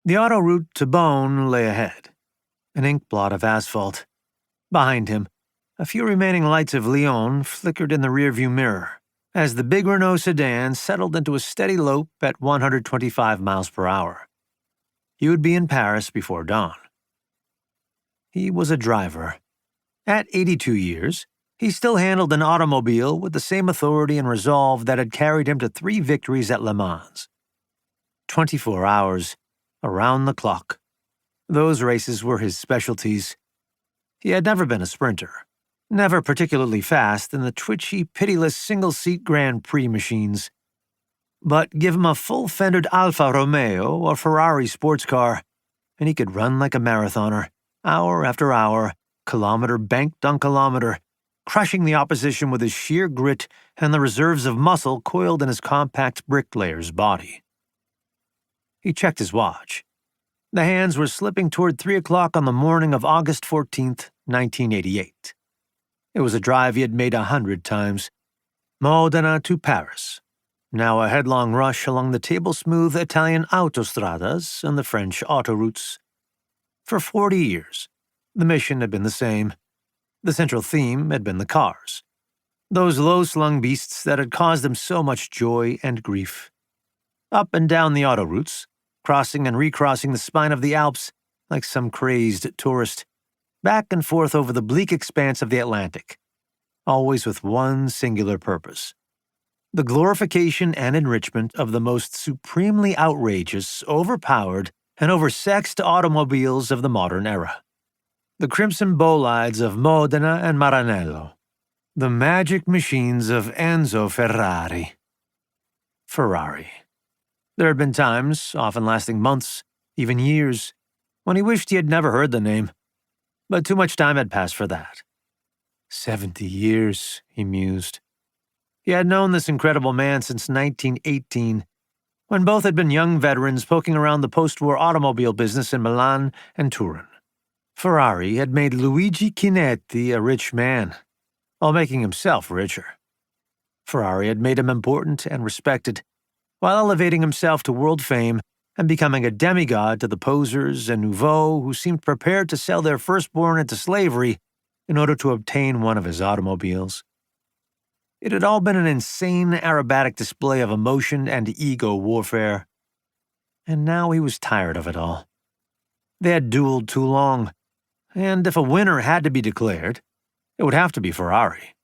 The autoroute to Beaune lay ahead, an ink blot of asphalt. Behind him, a few remaining lights of Lyon flickered in the rearview mirror as the big Renault sedan settled into a steady lope at 125 miles per hour. He would be in Paris before dawn. He was a driver. At 82 years, he still handled an automobile with the same authority and resolve that had carried him to 3 victories at Le Mans. 24 hours, around the clock. Those races were his specialties. He had never been a sprinter, never particularly fast in the twitchy, pitiless single-seat Grand Prix machines. But give him a full-fendered Alfa Romeo or Ferrari sports car, and he could run like a marathoner, hour after hour, kilometer banked on kilometer, crushing the opposition with his sheer grit and the reserves of muscle coiled in his compact bricklayer's body. He checked his watch. The hands were slipping toward 3 o'clock on the morning of August 14th, 1988. It was a drive he had made 100 times. Modena to Paris. Now a headlong rush along the table-smooth Italian autostradas and the French autoroutes. For 40 years, the mission had been the same. The central theme had been the cars. Those low-slung beasts that had caused him so much joy and grief. Up and down the autoroutes, crossing and recrossing the spine of the Alps like some crazed tourist, back and forth over the bleak expanse of the Atlantic, always with one singular purpose: the glorification and enrichment of the most supremely outrageous, overpowered, and oversexed automobiles of the modern era. The crimson bolides of Modena and Maranello. The magic machines of Enzo Ferrari. Ferrari. There had been times, often lasting months, even years, when he wished he had never heard the name. But too much time had passed for that. 70 years, he mused. He had known this incredible man since 1918, when both had been young veterans poking around the post-war automobile business in Milan and Turin. Ferrari had made Luigi Chinetti a rich man, while making himself richer. Ferrari had made him important and respected, while elevating himself to world fame and becoming a demigod to the posers and nouveaux who seemed prepared to sell their firstborn into slavery in order to obtain one of his automobiles. It had all been an insane aerobatic display of emotion and ego warfare. And now he was tired of it all. They had dueled too long, and if a winner had to be declared, it would have to be Ferrari.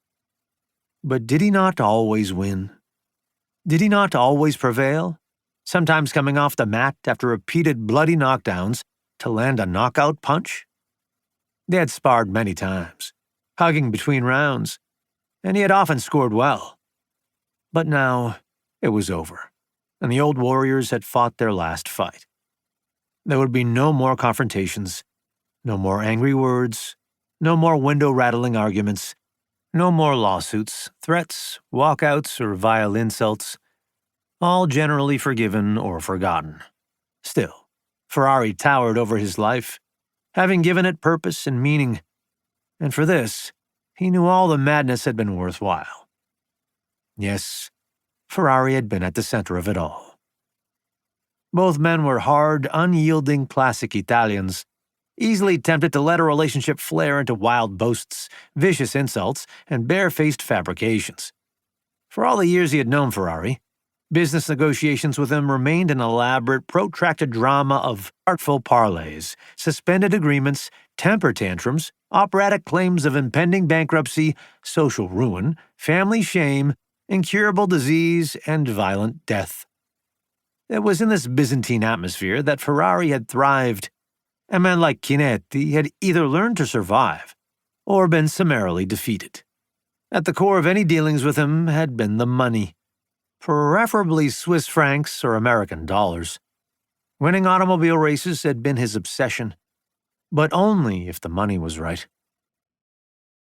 But did he not always win? Did he not always prevail, sometimes coming off the mat after repeated bloody knockdowns to land a knockout punch? They had sparred many times, hugging between rounds, and he had often scored well. But now it was over, and the old warriors had fought their last fight. There would be no more confrontations, no more angry words, no more window-rattling arguments, no more lawsuits, threats, walkouts, or vile insults, all generally forgiven or forgotten. Still, Ferrari towered over his life, having given it purpose and meaning, and for this, he knew all the madness had been worthwhile. Yes, Ferrari had been at the center of it all. Both men were hard, unyielding classic Italians, easily tempted to let a relationship flare into wild boasts, vicious insults, and bare-faced fabrications. For all the years he had known Ferrari, business negotiations with him remained an elaborate, protracted drama of artful parleys, suspended agreements, temper tantrums, operatic claims of impending bankruptcy, social ruin, family shame, incurable disease, and violent death. It was in this Byzantine atmosphere that Ferrari had thrived. A man like Chinetti had either learned to survive or been summarily defeated. At the core of any dealings with him had been the money, preferably Swiss francs or American dollars. Winning automobile races had been his obsession, but only if the money was right.